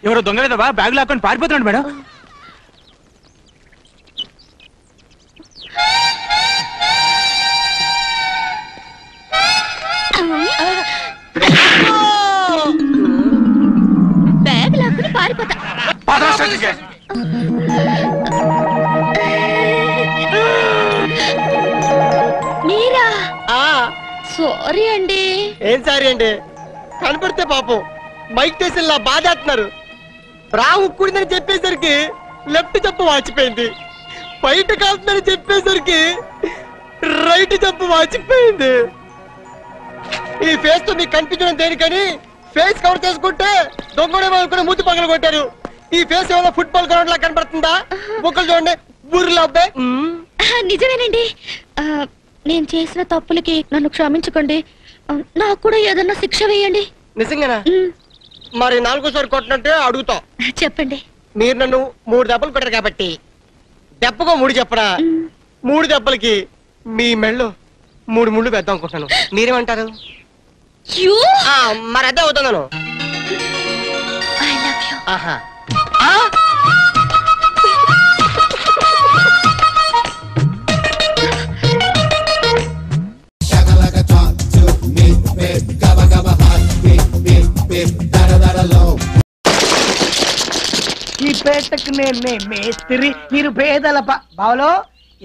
ఎవరో దొంగ లేదవా బ్యాగ్ లాక్కొని పారిపోతున్నాడు మేడం. బ్యాగ్ లాక్కుని పారిపోతా. మీరా? సారీ అండి. ఏం సారీ అండి? కనపడితే పాపం మైక్ టెస్లా బాధేస్తున్నారు. రావు ఉక్కుడిందని చెప్పేసరికి లెఫ్ట్ చెప్పు వాచిపోయింది, బయట కాస్తుందని చెప్పేసరికి రైట్ చెప్పు వాచిపోయింది. ఈ ఫేస్ తో మీకు కనిపించడం దేనికని ఫేస్ కవర్ చేసుకుంటే దొంగడేమో అనుకుని మూతి పగలు కొట్టారు. ఈ ఫేస్ ఏమైనా ఫుట్బాల్ గ్రౌండ్ లా కనపడుతుందా? బుక్కలు చూడండి, ఊరిలో అబ్బాయి. నిజమేనండి, నేను చేసిన తప్పులకి నన్ను క్షమించుకోండి. నాకు కూడా ఏదన్నా శిక్ష వేయండి. నిజంగానా? మరి 4సారి కొట్టినట్టే అడుగుతా. చెప్పండి. మీరు నన్ను 3 దెబ్బలు కొట్టారు కాబట్టి దెబ్బకో 3 చెప్పరా? 3 దెబ్బలకి మీ మెళ్ళో 3 ముళ్ళు వేద్దాం అనుకుంటున్నాను. మీరేమంటారు? మరి అదే అవుతున్నాను. ఆహా, ఈ పేటకు నేనే మేస్త్రి, మీరు పేదల బావలో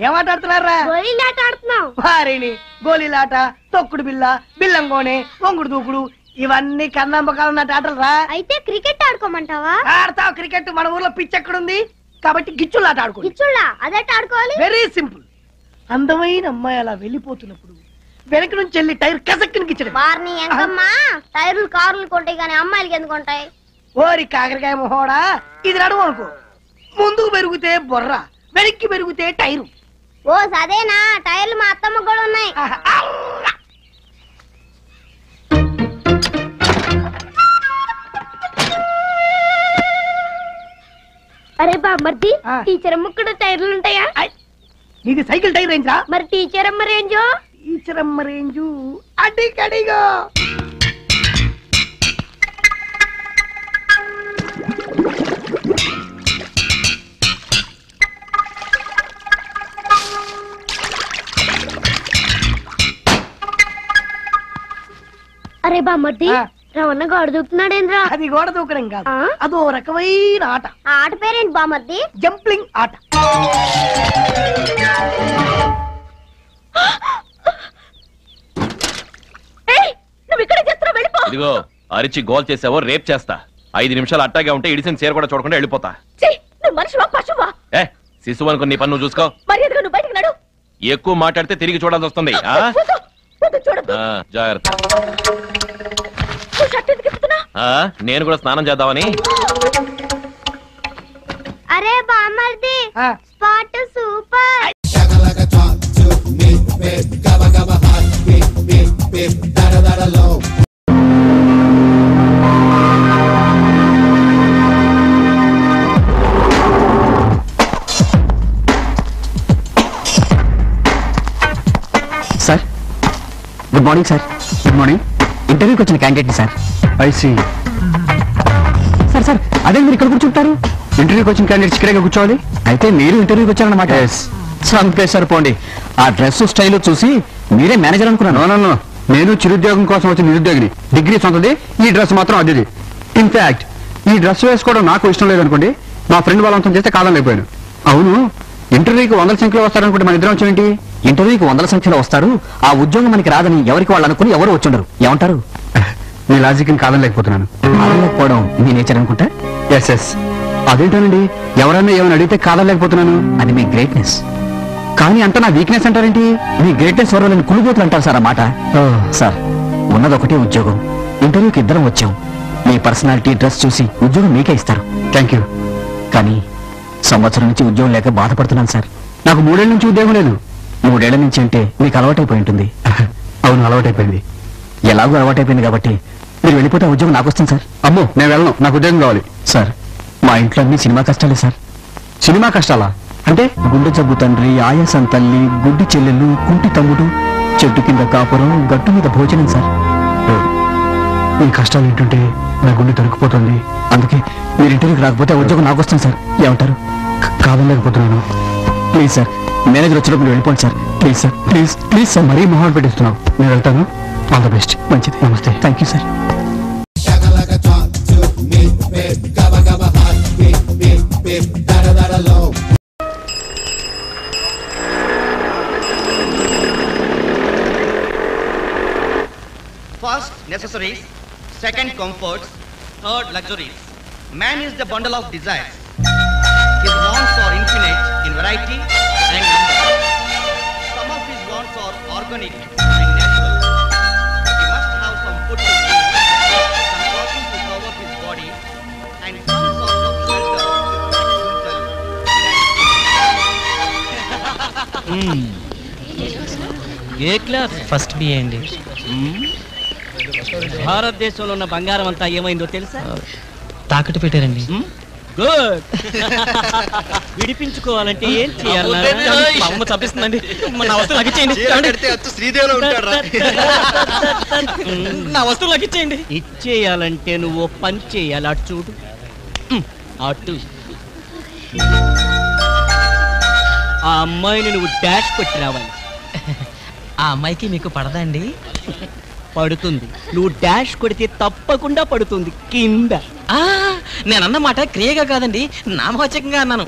ఏమాటాడుతున్నారా? గోళీలాట ఆడుతున్నాం. వారిని గోళీలాట, తొక్కుడు బిల్ల, బిల్లంగోనే, వంగుడు దూకుడు ఇవన్నీ కన్నంబకాలు ఆటలు రా. అయితే క్రికెట్ ఆడుకోమంటావా? ఆడతావు క్రికెట్. మన ఊర్లో పిచ్ ఎక్కడుంది కాబట్టి గిచ్చులాట ఆడుకో. గిచ్చులా? అదెట్ ఆడుకోవాలి? Very simple. అందమైన అమ్మాయి అలా వెళ్ళిపోతున్నప్పుడు వెనక నుంచి వెళ్ళి టైర్ కసక్కుని గిచ్చడం. వారిని ఎంకమ్మా, టైర్లు కార్లు కొంటాయి కానీ అమ్మాయిలకి ఎందుకు ఉంటాయి? ఓరి కాకరకాయ మొహోడా, ఇది నడువు అనుకో. ముందుకు పెరిగితే బొర్ర, వెనక్కి పెరిగితే టైరు. ఓ సదేనా? టైర్లు మా అత్తమ్మ కూడా ఉన్నాయి. అరే బామ్మర్ది, టీచర్ అమ్మ కూడా టైర్లు ఉంటాయా? నీది సైకిల్ టైర్ రేంజ్ రా. మరి టీచర్ అమ్మ రేంజు? టీచర్ అమ్మ రేంజు అడిగడిగా. అరే బామ్మర్ది, రవణ గోడ దూకుతున్నాడేంద్రా? అది గోడ దూకడం కాదు, అదో రకమైన ఆట. ఆ ఆట పేరేంటి బామ్మర్ది? జంప్లింగ్ ఆట. నువ్వు ఇక్కడ చేస్తున్నావు, వెళ్ళిపో. ఇదిగో అరిచి గోల్ చేసావో రేప్ చేస్తా. 5 నిమిషాలు అట్టాగే ఉంటే ఇడిసిన చీర కూడా చూడకుండా వెళ్ళిపోతా. నువ్వు మనిషివా పశువా? శిశువు అనుకుని నీ పని నువ్వు చూసుకో. మర్యాదగా నువ్వు బయటకు నడు. ఎక్కువ మాట్లాడితే తిరిగి చూడాల్సి వస్తుంది. జాగ్రత్త. నేను కూడా స్నానం చేద్దామని. అరే బామ్మర్ది, spot super. Sir good morning. Sir good morning. ఇంటర్వ్యూకి వచ్చిన candidate sir. I see. Sir sir అదే మీరు ఇక్కడ కూర్చుంటారు? ఇంటర్వ్యూకి వచ్చిన క్యాండిడేట్స్ ఇక్కడే కూర్చోవాలి. అయితే మీరు ఇంటర్వ్యూకి వచ్చారన్నమాట. సంపేశారు పోండి. ఆ డ్రెస్ స్టైల్ చూసి మీరే మేనేజర్ అనుకున్నాను. నో, నేను చిరుద్యోగం కోసం వచ్చిన నిరుద్యోగిని. డిగ్రీ సొంతది, ఈ డ్రెస్ మాత్రం అదిది. ఇన్ఫాక్ట్ ఈ డ్రెస్ వేసుకోవడం నాకు ఇష్టం లేదనుకోండి, మా ఫ్రెండ్ బలవంతం చేస్తే కాదనలేకపోయాను. అవును, ఇంటర్వ్యూకి 100 సంఖ్యలో వస్తారనుకుంటే మన ఇద్దరం వచ్చేంటి? ఇంటర్వ్యూకి 100 సంఖ్యలో వస్తారు. ఆ ఉద్యోగం మనకి రాదని ఎవరికి వాళ్ళు అనుకుని ఎవరు వచ్చుండరు. ఏమంటారు? మీ లాజిక్ కాదనలేకపోతున్నాను. కాదనలేకపోవడం మీ నేచర్ అనుకుంటా. ఎస్. అదేంటోనండి, ఎవరన్నా ఏమైనా అడిగితే కాదనలేకపోతున్నాను. అది మీ గ్రేట్నెస్. కానీ అంత నా వీక్నెస్ అంటారేంటి? మీ గ్రేట్నెస్ వరలని కుళ్ళిపోతులు అంటారు సార్. ఆ మాట సార్, ఉన్నదొకటే ఉద్యోగం. ఇంటర్వ్యూకి ఇద్దరం వచ్చాం. మీ పర్సనాలిటీ, డ్రెస్ చూసి ఉద్యోగం మీకే ఇస్తారు. Thank you. కానీ సంవత్సరం నుంచి ఉద్యోగం లేక బాధపడుతున్నాను సార్. నాకు 3 ఏళ్ల నుంచి ఉద్యోగం లేదు. 3 ఏళ్ల నుంచి అంటే మీకు అలవాటైపోయి ఉంటుంది. అవును, అలవాటైపోయింది. ఎలాగో అలవాటైపోయింది కాబట్టి మీరు వెళ్ళిపోతే ఉద్యోగం నాకు వస్తుంది సార్. అమ్మో, నేను వెళ్ళను, నాకు ఉద్యోగం కావాలి. సార్, మా ఇంట్లో అన్ని సినిమా కష్టాలే సార్. సినిమా కష్టాలా అంటే? గుండె జబ్బు తండ్రి, ఆయాసం తల్లి, గుడ్డి చెల్లెలు, కుంటి తమ్ముడు, చెట్టు కింద కాపురం, గట్టు మీద భోజనం సార్. ఈ కష్టాలు ఏంటంటే నా గుండె తరుక్కుపోతుంది. అందుకే మీరు ఇంటర్వ్యూకి రాకపోతే ఆ ఉద్యోగం నాకు వస్తుంది సార్. ఏమంటారు? కాదలేకపోతున్నాను. ప్లీజ్ సార్, మేనేజర్ వచ్చినప్పుడు వెళ్ళిపోండి sir. Please sir, please please sir, మరీ మొహం పెట్టిస్తున్నావు. నేను వెళ్తాను. All the best. మంచిది. నమస్తే. Thank you sir. First, necessaries. Second, comforts. Third, luxuries. Man is the bundle of desires. His wants are infinite in variety and number. Some of his wants are organic and natural. He must have some food to eat, some clothing to cover his body, and some sort of shelter to protect himself. ఏ class? First B అండి. భారతదేశంలో ఉన్న బంగారం అంతా ఏమైందో తెలుసా? తాకట్టు పెట్టారండి. గుడ్. విడిపించుకోవాలంటే ఏం చేయాలి? తప్పిస్తుందండి. నా వస్తువు లగిచ్చేయండి. నా వస్తువు లగిచ్చేయండి. ఇచ్చేయాలంటే నువ్వు పని చేయాలి. అటు చూడు. అటు ఆ అమ్మాయిని నువ్వు డాష్ కొట్టి రావాలి. ఆ అమ్మాయికి మీకు పడదండి? పడుతుంది. నువ్వు డాష్ కొడితే తప్పకుండా పడుతుంది కింద. నేనన్నమాట క్రియగా కాదండి, నామవాచకంగా అన్నాను.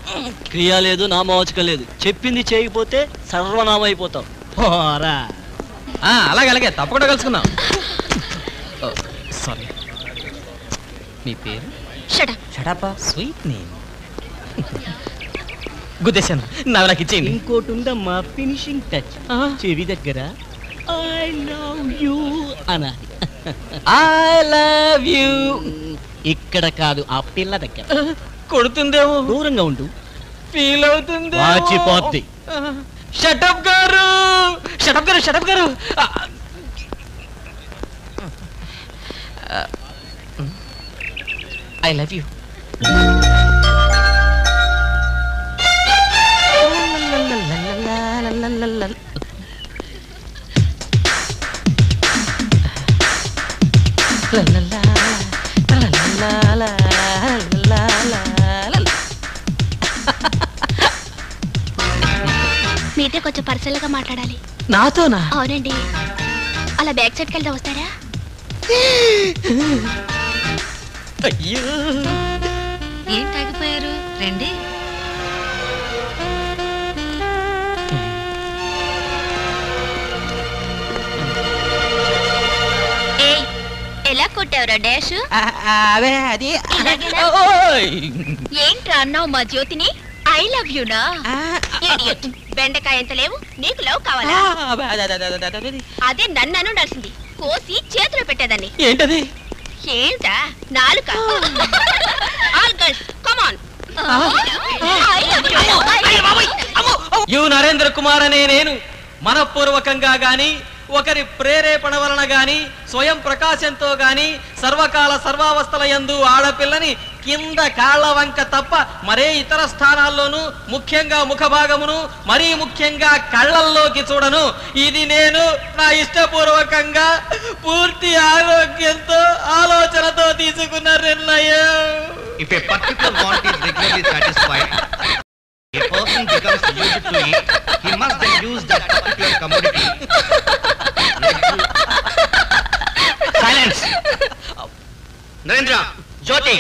క్రియ లేదు, నామవాచకం లేదు. చెప్పింది చేయకపోతే సర్వనామం అయిపోతావు. అలాగే తప్పకుండా కలుసుకుందాం. సారీ, మీ పేరు? షడపా. Sweet name. గుద్దేశాను. నాకు ఇచ్చేయండి. ఇంకోటి ఉందమ్మా, ఫినిషింగ్ టచ్. చెవి దగ్గర ఐ లవ్ యూ అనాలి. I love you. ఇక్కడ కాదు, ఆ పిల్ల దగ్గర. కొడుతుందేమో. దూరంగా ఉండు. ఫీల్ అవుతుంది. వాచిపోద్ది. షటప్ గారు, షటప్ గారు, షటప్ గారు. I love you. మీతో కొంచెం పర్సనల్ గా మాట్లాడాలి. నాతోనా? అవునండి. అలా బ్యాక్ సైడ్కి వెళ్తే వస్తారా? అయ్యో, ఏం తాగిపోయారు? రండి. ఎలా కొట్టావురా డాష్? అదే అది. ఏంట్రా అన్నావు మా జ్యోతిని? ఐ లవ్ యూ నా. బెండకాయ ఎంత లేవు, నీకు లవ్ కావాలా? అదే నన్ను ఉండాల్సింది. కోసి చేతిలో పెట్టేదాన్ని. ఏంటది? ఏంటా? నాలుక. All girls come on. You Narendra Kumar అనే నేను మనపూర్వకంగా గాని, ఒకరి ప్రేరేపణ వలన గాని, స్వయం ప్రకాశంతో గాని, సర్వకాల సర్వావస్థల యందు ఆడపిల్లని కింద కాళ్ల వంక తప్ప మరే ఇతర స్థానాల్లోనూ, ముఖ్యంగా ముఖ భాగమును, మరీ ముఖ్యంగా కళ్ళల్లోకి చూడను. ఇది నేను నా ఇష్టపూర్వకంగా పూర్తి ఆరోగ్యంతో ఆలోచనతో తీసుకున్న నిర్ణయం. If a particular want is regularly satisfied, a person becomes used to it. He must then use that particular commodity. Silence! Narendra, Jyoti,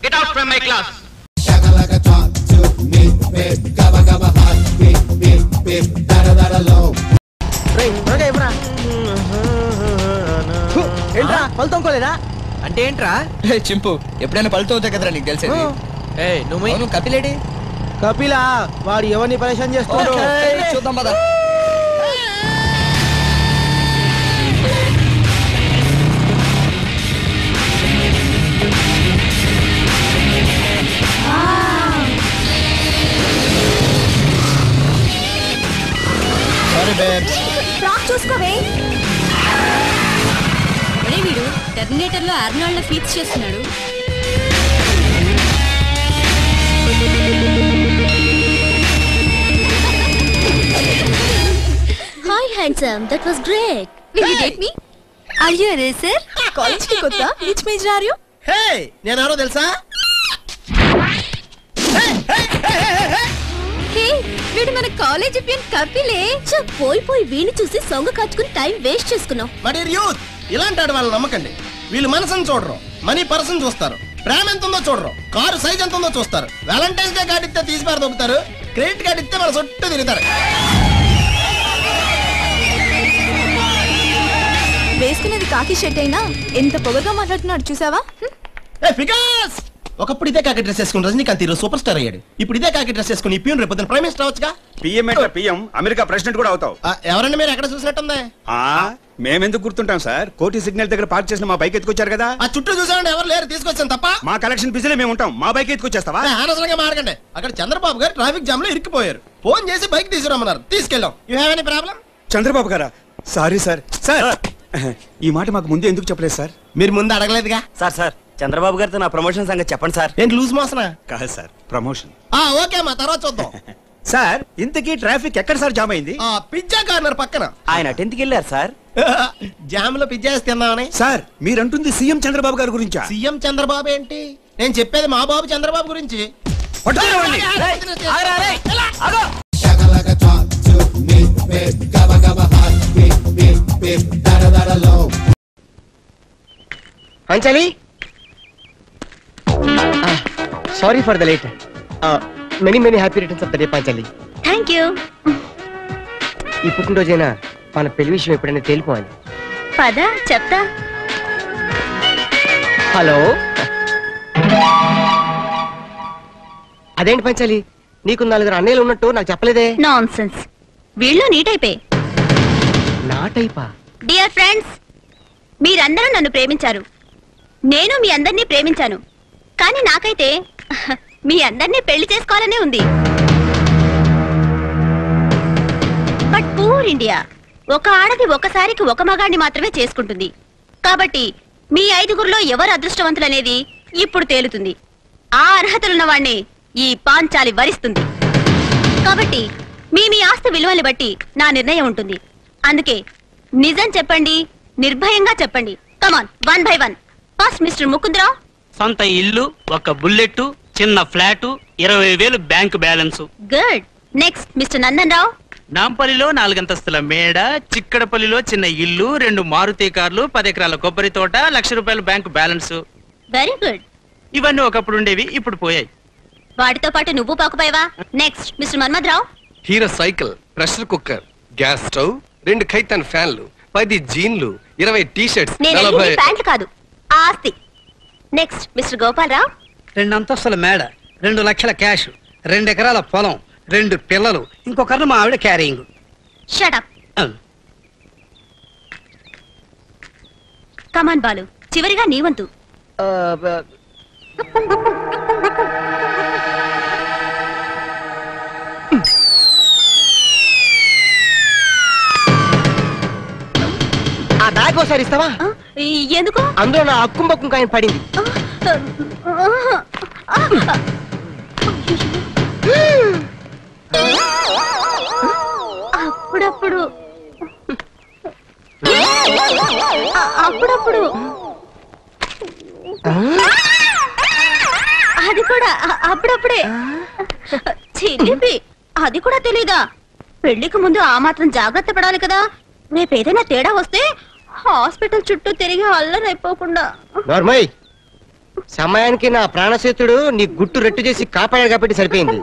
get out from my class. ఏంట్రా పలుతోకోలేదా? అంటే ఏంట్రా? చింపు, ఎప్పుడైనా పళ్ళతో అవుతాయి కదరా నీకు తెలిసేది. నువ్వు కపిలేడి? కపిలా? వాడు ఎవరిని పరేషాన్ చేస్తాడు? చూద్దాం పద. చూసుకోవే. వీడు టెర్మినేటర్ లో ఆర్నాల్డ్ ఫీచ్ చేస్తున్నాడు. Hi handsome, that was great. Will you date me? Are you a racer? College ki kotta? Which major are you? హే నేనెవరో తెలుసా? వీడు మన కాలేజ్ పియన్ కపిలే. పోయి వీణి చూసి సొంగ కాచుకుని టైం వేస్ట్ చేసుకున్నాం. మరి యూత్ ఇలాంటి వాళ్ళని నమ్మకండి. వీళ్ళు మనసుని చూడరు, మనీ పర్సన్ చూస్తారు. ప్రేమ ఎంత ఉందో చూడరు, కారు సైజ్ ఎంత ఉందో చూస్తారు. వ్యాలంటైన్స్ డే కార్డు ఇస్తే తీసి పారు దొక్కుతారు, క్రెడిట్ కార్డు ఇస్తే మన చుట్టూ తిరుగుతారు. వేసుకునేది కాకి షర్ట్ అయినా ఎంత పొగగా మాట్లాడుతున్నాడు చూసావా? ఒకప్పుడు ఇదే కాకి డ్రెస్ వేసుకుని రజనీకాంత్ హీరో సూపర్ స్టార్ అయ్యాడు. ఇప్పుడు ఇదే కాకి డ్రెస్ వేసుకుని పియూన్ రేపు ప్రైమ్ మినిస్టర్ అవచ్చుగా. పిఎం అమెరికా ప్రెసిడెంట్ కూడా అవుతావు. ఎవరండి మీరు ఎక్కడ చూసినట్టుంది? మేమెందుకు గుర్తుంటాం సార్? కోటి సిగ్నల్ దగ్గర పార్క్ చేసిన మా బైక్ ఎత్తుకొచ్చారు కదా. ఆ చుట్టూ చూసామండి, ఎవరు లేరు, తీసుకొచ్చాను తప్ప. మా కలెక్షన్ బిజీలో మేము ఉంటాం, మా బైక్ ఎత్తుకొచ్చేస్తావా? అనవసరంగా మారకండి. అక్కడ చంద్రబాబు గారు ట్రాఫిక్ జామ్ లో ఇరుక్కుపోయారు. ఫోన్ చేసి బైక్ తీసుకురమ్మన్నారు, తీసుకెళ్ళాం. You have any problem? Chandrababu గారా? Sorry sir. ఈ మాట మాకు ముందు ఎందుకు చెప్పలేదు సార్? మీరు ముందు అడగలేదుగా. సార్ చంద్రబాబు గారితో నా ప్రమోషన్ సంగతి చెప్పండి సార్. ఏంటి లూజ్ మోసనా? కాదు సామ్ ప్రమోషన్. ఓకే మా తర్వాత చూద్దాం. సార్ ఇంతకీ ట్రాఫిక్ ఎక్కడ సార్ జామ్ అయింది? పిజ్జా కార్నర్ పక్కన. ఆయన 10th కి వెళ్ళారు సార్. జామ్ లో పిజ్జా వేసి తిందామని. సార్ మీరంటుంది సీఎం చంద్రబాబు గారి గురించా? సీఎం చంద్రబాబు ఏంటి, నేను చెప్పేది మా బాబు చంద్రబాబు గురించి. Anjali, sorry for the late. Many happy returns of the day పంచాలి. Thank you. ఈ పుట్టినరోజైనా మన పెళ్లి విషయం ఎప్పుడైనా తేలిపోవాలి. పద చెప్తా. హలో, అదేంటి పంచాలి, నీకు 4 అన్నయ్యలు ఉన్నట్టు నాకు చెప్పలేదే. నాన్సెన్స్. వీళ్ళు నీట్ అయిపోయి. నా టైపా? డియర్ ఫ్రెండ్స్, మీరందరూ నన్ను ప్రేమించారు, నేను మీ అందరినీ ప్రేమించాను. కానీ నాకైతే మీ అందరినీ పెళ్లి చేసుకోవాలనే ఉంది. బట్ పూర్ ఇండియా, ఒక ఆడది ఒకసారికి ఒక మగాడిని మాత్రమే చేసుకుంటుంది. కాబట్టి మీ 5గురిలో ఎవరు అదృష్టవంతులనేది ఇప్పుడు తేలుతుంది. ఆ అర్హతలున్న వాణ్ణి ఈ పాంచాలి వరిస్తుంది. కాబట్టి మీ ఆస్తి విలువల్ని బట్టి నా నిర్ణయం ఉంటుంది. అందుకే నిజం చెప్పండి, నిర్భయంగా చెప్పండి. Come on, 1 by 1. First mister Mukundarao. సొంత ఇల్లు, ఒక బుల్లెట్, చిన్న flat, 20,000 bank balance. Good. Next mister Nandan Rao. నాంపల్లిలో 4 అంతస్తుల మేడ, చిక్కడపల్లిలో చిన్న ఇల్లు, 2 మారుతి కార్లు, 10 ఎకరాల కొబ్బరి తోట, ₹1,00,000 బ్యాంక్ బ్యాలెన్స్. Very good. ఇవన్నీ ఒకప్పుడు ఉండేవి, ఇప్పుడు పోయాయి. వాటితో పాటు నువ్వు పాకుపోయావా? Next mister Manmath Rao. Hero cycle, pressure cooker, gas stove, 2 Khaitan ఫ్యాన్లు, 10 జీన్లు, 20 టీ-షర్ట్స్, 40 ప్యాంట్లు కాదు, ఆస్తి. నెక్స్ట్ మిస్టర్ గోపాల్ రావు. 2 అంతస్తుల మేడ, 2 లక్షల క్యాష్, 2 ఎకరాల పొలం, 2 పిల్లలు, ఇంకొకరిని మా ఆవిడ carrying. Shut up. Come on Balu, చివరిగా నీ వంతు. ఆ బ్యాగ్ ఒకసారి ఇస్తావా? ఎందుకు? అందులో నా అక్కుం బక్కుం కాయన పడింది. అప్పుడప్పుడు అప్పుడప్పుడు అది కూడా అప్పుడప్పుడే. చిలిపి, అది కూడా తెలీదా? పెళ్లికి ముందు ఆ మాత్రం జాగ్రత్త పడాలి కదా. రేపేదైనా తేడా వస్తే హాస్పిటల్ చుట్టూ తిరిగి అల్లరైపోకుండా. నార్మల్ సమయానికి నా ప్రాణసేతుడు నీ గుట్టు రెట్టు చేసి కాపాడాడు కాబట్టి సరిపోయింది.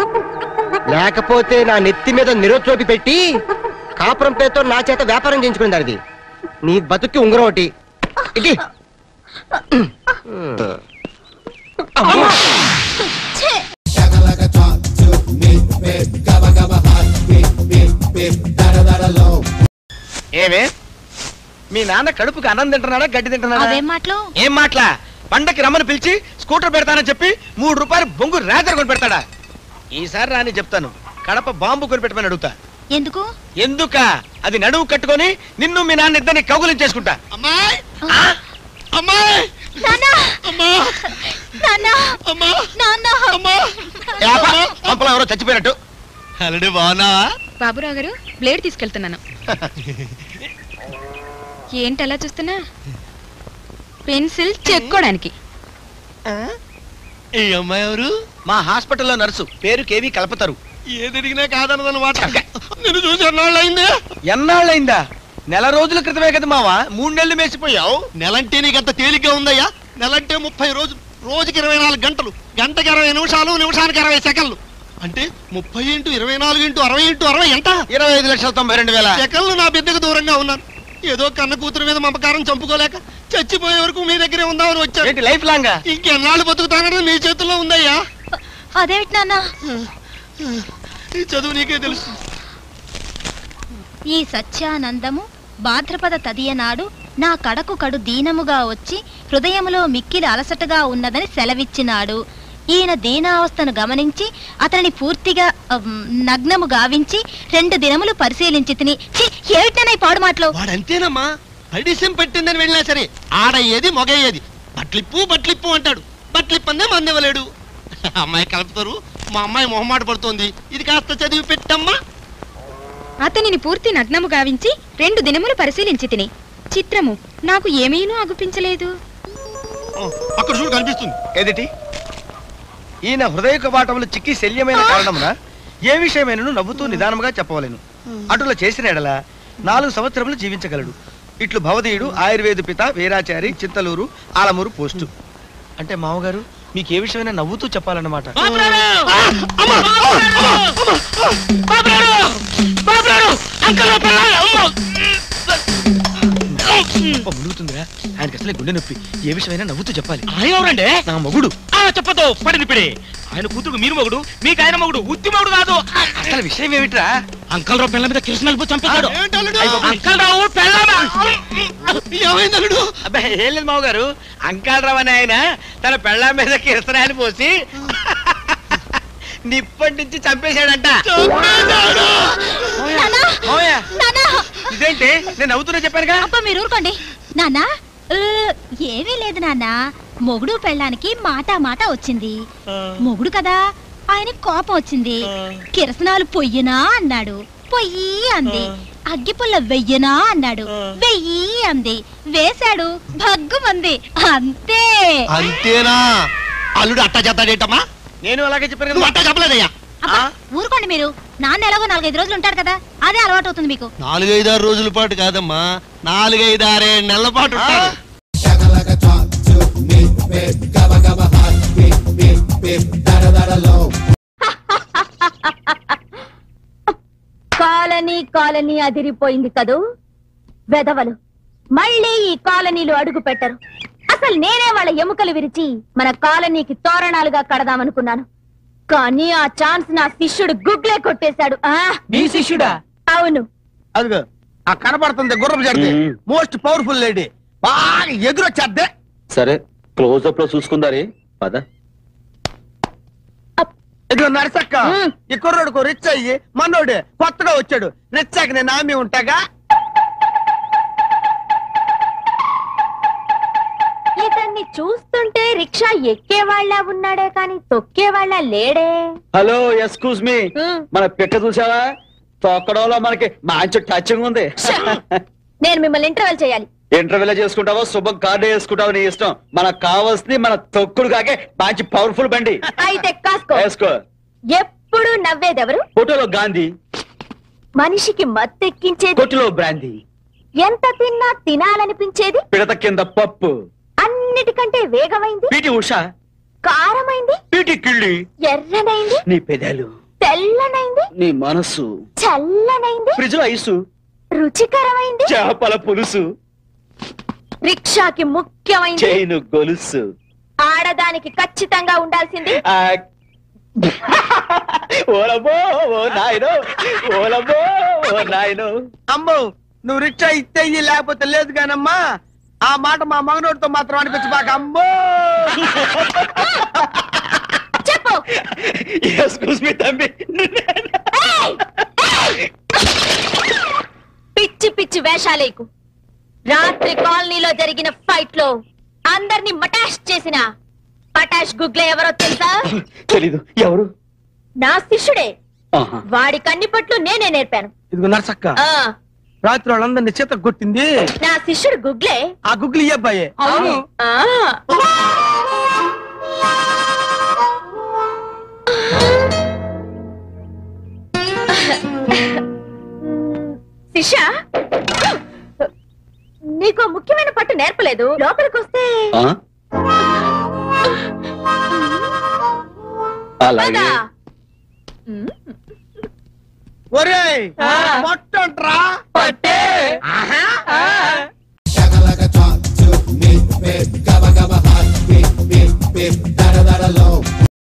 లేకపోతే నా నెత్తి మీద నిరోత్రోపి పెట్టి కాపురం పేరుతో నా చేత వ్యాపారం చేయించుకుంది. అది నీ బతుక్కి ఉంగరం ఒకటి. ఏమే మీ నాన్న కడుపుకి అన్నం తింటున్నాడా, గడ్డి తింటున్నాడా? ఏం మాట్లా? పండకి రమ్మని పిలిచి స్కూటర్ పెడతానని చెప్పి ₹3 బొంగు రేజర్ కొని పెడతాడా? ఈసారి రాని చెప్తాను, కడప బాంబు కొని పెట్టమని అడుగుతా. ఎందుకు? ఎందుక? అది నడువు కట్టుకొని నిన్ను మీ నాన్న ఇద్దరిని కౌగులించేసుకుంటా. అమ్మాయి అమ్మాయి ఎవరో చచ్చిపోయినట్టు. అల్లుడు బాగున్నావా? బాబురావు గారు, బ్లేడ్ తీసుకెళ్తున్నాను. ఏంటి అలా చూస్తున్నా? పెన్సిల్ చెక్కోడానికి. ఈ అమ్మాయి ఎవరు? మా హాస్పిటల్లో నర్సు, పేరు కేవి కల్పతరు. ఏదిడిగినా కాదన్నదన్నమాట. నేను చూసి ఎన్నాళ్ళైందే? ఎన్నాళ్ళైందా? నెల రోజుల క్రితమే కదా మావా, 3 నెలలు మేసిపోయావు. నెలంటే నీకంత తేలిగ్గా ఉందయ్యా? నెలంటే 30 రోజులు, రోజుకి 24 గంటలు, గంటకి 20 నిమిషాలు, నిమిషానికి 20 సెకండ్లు. అంటే 30 × 24 × 60 × 60 ఎంత? 25,92,000 సెకండ్లు. నా బిడ్డకు దూరంగా ఉన్నాను. ఏదో కన్న కూతురు మీద మమకారం చంపుకోలేక చచ్చిపోయే వరకు మీ దగ్గరే ఉందామని వచ్చాను. ఏంటి లైఫ్ లాంగ్? ఇంకెన్నాళ్ళు బతుకుతానని మీ చేతుల్లో ఉందయ్యా. అదేమిటి నాన్న? ఈ చదువు నీకే తెలుసు. ఈ సత్యానందము భాద్రపద తదియనాడు నా కడకు కడు దీనముగా వచ్చి హృదయములో మిక్కిలి అలసటగా ఉన్నదని సెలవిచ్చినాడు. ఈయన దీనావస్థను గమనించి అతనిని పూర్తిగా నగ్నము గావించి 2 దినములు పరిశీలించి తిని. ఏమిటనే పాడు మాటలు? వాడంతేనమ్మా, అడిసం పెట్టిందని వెళ్ళినా సరే ఆడయ్యేది మొగయ్యేది. బట్లిప్పు అంటాడు. బట్లిప్పందే మందివ్వలేడు. అమ్మాయి కలుపుతారు. మా అమ్మాయి మొహమాట పడుతోంది. ఇది కాస్త చదివి పెట్టమ్మా. అతనిని పూర్తి నగ్నము గావించి 2 దినములు పరిశీలించి తిని. చిత్రము, నాకు ఏమీనూ అగుపించలేదు. అక్కడ చూడు, కనిపిస్తుంది. ఏదిటి? ఈయన హృదయ కవాటములు చిక్కి శల్యమైన కారణమున ఏ విషయమైనను నవ్వుతూ నిదానముగా చెప్పవలెను. అటుల చేసిన ఎడల 4 సంవత్సరములు జీవించగలడు. ఇట్లు భవదీయుడు ఆయుర్వేద పిత వీరాచారి, చింతలూరు, ఆలమూరు పోస్టు. అంటే మామగారు మీకు ఏ విషయమైనా నవ్వుతూ చెప్పాలన్నమాట. మునుగుతుందిరా ఆయనకి అసలే గుండె నొప్పి. ఏ విషయమైనా నవ్వుతూ చెప్పాలి. ఎవరండి? నా మొగుడు. చెప్పతో పడినిపిడే. ఆయన కూతురు మీరు మొగుడు, మీకు ఆయన మొగుడు, ఉత్తి మొగుడు కాదు. అసలు విషయం ఏమిట్రా? అంకల్ రావు పిల్లల మీద కృష్ణల్పు చంపేశాడు. అంకల్ రావు ఏమైందలుడు? అబ్బాయి ఏం లేదు మామగారు, అంకల్ రావు అని ఆయన తన పెళ్ళ మీద కిరసనాయలు పోసి నిప్పంటించి చంపేశాడంట. ఇదేంటి? నేను నవ్వుతున్నా చెప్పానుగా. మీరు ఊరుకోండి నాన్న. ఏమీ లేదు నాన్న. మొగుడు పెళ్ళానికి మాట వచ్చింది. మొగుడు కదా, ఆయన కోపం వచ్చింది. కిరసనాలు పొయ్యినా అన్నాడు, పొయ్యి అంది. అగ్గిపుల్ల వెయ్యనా అన్నాడు, వెయ్యి అంది. వేశాడు, భగ్గుమంది. అంతే. అంతేనా? అల్లుడు అట్టా చేస్తాడేటమ్మా? నేను అలాగే చెప్పాను కదా. అట్టా చెప్పలేదయ్యా. ఊరుకోండి మీరు. నాన్న ఎలాగో 4-5 రోజులు ఉంటాడు కదా, అదే అలవాటు అవుతుంది మీకు. 4-5-6 రోజుల పాటు కాదమ్మా, 4-5-6 నెలల పాటు ఉంటాడు. కాలనీ అదిరిపోయింది కదూ. వెధవలు మళ్ళీ ఈ కాలనీలో అడుగు పెట్టరు. అసలు నేనే వాళ్ళ ఎముకలు విరిచి మన కాలనీకి తోరణాలుగా కడదామనుకున్నాను. కానీ ఆ ఛాన్స్ నా శిష్యుడు గుగ్లే కొట్టేశాడు. నీ శిష్యుడా? అవును. అదిగో ఆ కనపడుతుంది గుర్రపు జడితే మోస్ట్ పవర్ఫుల్ లేడీ. బాగా ఎదురొచ్చేద్దే. సరే, క్లోజ్అప్ లో చూసుకుందారే పద. ఇదిగో నరసక్క, ఈ కుర్రోడుకు రిచ్ అయ్యి మనోడు కొత్తగా వచ్చాడు. రిచ్ అయ్యి నేను ఆమె ఉంటాగా. ఇతన్ని చూస్తుంటే రిక్షా ఎక్కేవాళ్ళ ఉన్నాడే కానీ తొక్కేవాళ్ళ లేడే. Hello, excuse me. మన పిక్క చూసావా? తొక్కడంలో మనకి మంచి టచింగ్ ఉంది. నేను మిమ్మల్ని ఇంటర్వెల్ చేయాలి. ఇంటర్వ్యూలో చేసుకుంటావో శుభం కార్డు వేసుకుంటావో నీ ఇష్టం. మనకు కావాల్సింది మన తొక్కుడు కాకే మంచి పవర్ఫుల్ బండి. అయితే కాసుకో. వేసుకో. ఎప్పుడు నవ్వేదెవరు? ఫోటోలో గాంధీ, మనిషికి మత్తెక్కించేది కొట్టులో బ్రాందీ, ఎంత తిన్నా తినాలనిపించేది పిడత కింద పప్పు, అన్నిటికంటే వేగమైంది పీటి ఉషా, కారమైంది పీటి కిళ్ళి, ఎర్రనైంది నీ పెదాలు, తెల్లనైంది నీ మనసు, చల్లనైంది ఫ్రిడ్జ్ ఐసు, రుచికరమైంది చేపల పులుసు, రిక్షాకి ముఖ్యమైంది చైను గొలుసు, ఆడదానికి ఖచ్చితంగా ఉండాల్సింది ఓలబో ఓ నాయనో, ఓలబో ఓ నాయనో. అమ్మో, నువ్వు రిక్షా ఇస్తే ఇయ్యి, లేకపోతే లేదు కానమ్మా. ఆ మాట మా మగనోడితో మాత్రం అనిపించి బాగా. అమ్మో చెప్పు. ఎక్స్క్యూజ్ మీ తంబి. పిచ్చి పిచ్చి వేషాలేకు. రాత్రి కాలనీలో జరిగిన ఫైట్ లో అందరినీ మటాష్ చేసిన పటాష్ గుగ్లే ఎవరో తెలుసా? తెలీదు. ఎవరు? నా శిష్యుడే. వాడి కన్నిపట్లు నేనే నేర్పాను. ఇదిగో నర్సక్క, రాత్రి వాళ్ళందరినీ చేత కొట్టింది నా శిష్యుడు గుగ్లే. ఆ గుగ్లీ అబ్బాయే. అవును. నేర్పలేదు లోపలికి వస్తే అలాగే ఒరేయ్ పట్టంట్రా పట్టే ఆహా